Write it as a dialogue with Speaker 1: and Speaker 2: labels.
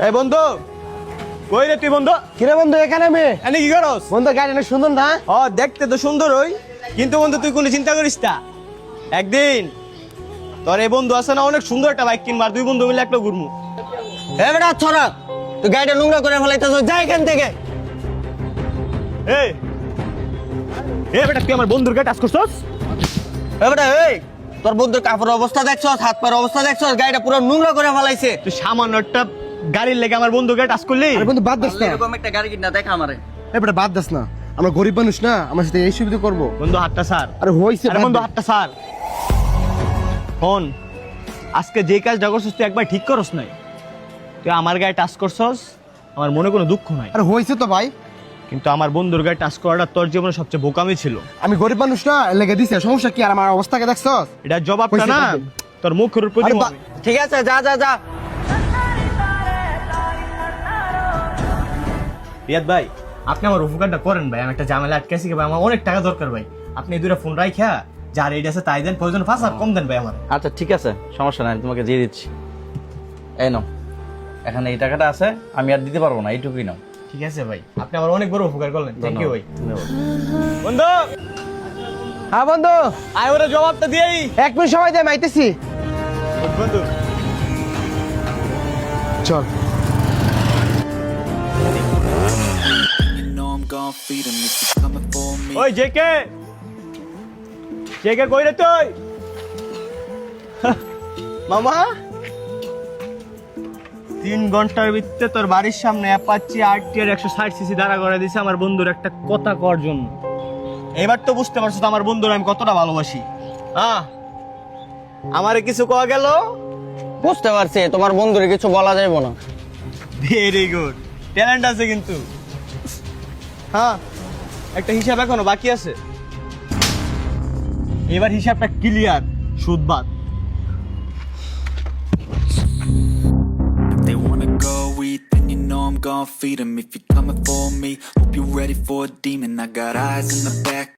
Speaker 1: এই বন্ধু, কই রে তুই বন্ধু?
Speaker 2: কিরে বন্ধু এখানে আমি
Speaker 1: এনে কি করস?
Speaker 2: বন্ধু গাড়ি অনেক সুন্দর না?
Speaker 1: ও দেখতে তো সুন্দর ওই, কিন্তু বন্ধু তুই কোনো চিন্তা করিস না, একদিন তোর এই বন্ধু আছে না অনেক সুন্দর একটা বাইক কিনবার, দুই বন্ধু মিলে একটা ঘুরমু।
Speaker 2: এ বেটা ছড়া, তুই গাড়িটা নোংরা করে ফেলাইতেছ, যা এখান থেকে।
Speaker 1: এই এ বেটা, তুই আমার বন্ধুর গায়ে টাচ করছস?
Speaker 2: এ বেটা এই, তোর বন্ধুর কাপড়ের অবস্থা দেখছস, হাত পায়ের অবস্থা দেখছস, গাড়িটা পুরো নোংরা করে ফেলাইছে।
Speaker 1: তুই সামান্য একটা গাড়ির লেগে আমার বন্ধুর গায়ে টাচ করলি?
Speaker 2: আরে বন্ধু বাদ দাস না,
Speaker 3: এরকম একটা গাড়ি কিনা দেখা আমারে।
Speaker 2: এ বেটা বাদ দাস না, আমরা গরিব মানুষ না, আমার সাথে এই সুবিধা করবো।
Speaker 1: বন্ধু হাতটা ছাড়।
Speaker 2: আরে হইছে
Speaker 1: আরে বন্ধু হাতটা ছাড়। ফোন, আজকে যে কাজটা করছস তুই একবার ঠিক করস নাই। তুই আমার গায়ে টাচ করছস, আমার মনে কোনো দুঃখ নাই,
Speaker 2: আরে হইছে তো ভাই,
Speaker 1: কিন্তু আমার বন্ধুর গায়ে টাচ করাটা তোর জীবনে সবচেয়ে বোকামি ছিল।
Speaker 2: আমি গরিব মানুষ না, লেগে দিছে, সমস্যা কি? আর আমার অবস্থাকে দেখছস?
Speaker 1: এটা জবাবটা
Speaker 2: হইছে
Speaker 1: না
Speaker 2: বাদ দে।
Speaker 1: তোর মুখের উপর
Speaker 2: আরে
Speaker 1: দিব
Speaker 2: বা-
Speaker 1: আমি।
Speaker 3: ঠিক আছে, যা যা যা।
Speaker 1: রিয়াদ ভাই, আপনি আমার উপকারটা করেন ভাই, আমি একটা ঝামেলা আটকাইছি ভাই, আমার অনেক টাকা দরকার ভাই। আপনি এই দুইটা ফোন রাইখা যার রেট আছে তাই দেন, প্রয়োজন 5,000 কম দেন ভাই আমার।
Speaker 3: আচ্ছা ঠিক আছে, সমস্যা নাই, আমি তোমাকে দিয়ে দিচ্ছি। এই নাও, এখানে এই টাকাটা আছে, আমি আর দিতে পারবো না, এইটুকুই নাও।
Speaker 1: ঠিক আছে ভাই, আপনি আমার অনেক বড় উপকার করলেন, থ্যাংক ইউ ভাই।
Speaker 3: ধন্যবাদ।
Speaker 1: বন্ধু
Speaker 2: হ্যাঁ বন্ধু,
Speaker 1: আয় ওরা জবাবটা দিয়েই।
Speaker 2: 1 মিনিট সময় দে, আমি আইতেছি।
Speaker 1: বন্ধু
Speaker 2: চল।
Speaker 4: You know I'm gon' feed 'em if you're coming for me.
Speaker 1: ওই জেকে, জেকে কই রে তুই? মামা 3 ঘন্টার ভিতরে তোর বাড়ির সামনে অ্যাপাচি আরটিআর 160 সিসি দাঁড়া করে দিছে আমার বন্ধুর একটা কথা কর জন্য। এবার তো বুঝতে পারছো তো আমার বন্ধুর আমি কতটা ভালোবাসি। আমারে কিছু কওয়া গেল?
Speaker 3: বুঝতে পারছি, তোমার বন্ধুর কিছু বলা যাইব না।
Speaker 1: ভেরি গুড, ট্যালেন্ট আছে কিন্তু। হ্যাঁ, একটা হিসাব এখনো বাকি আছে, এবার হিসাবটা ক্লিয়ার, সুদ বাদ।
Speaker 4: If they wanna go eat, then you know I'm gon' feed 'em. If you're coming for me, hope you're ready for a demon. I got eyes in the back.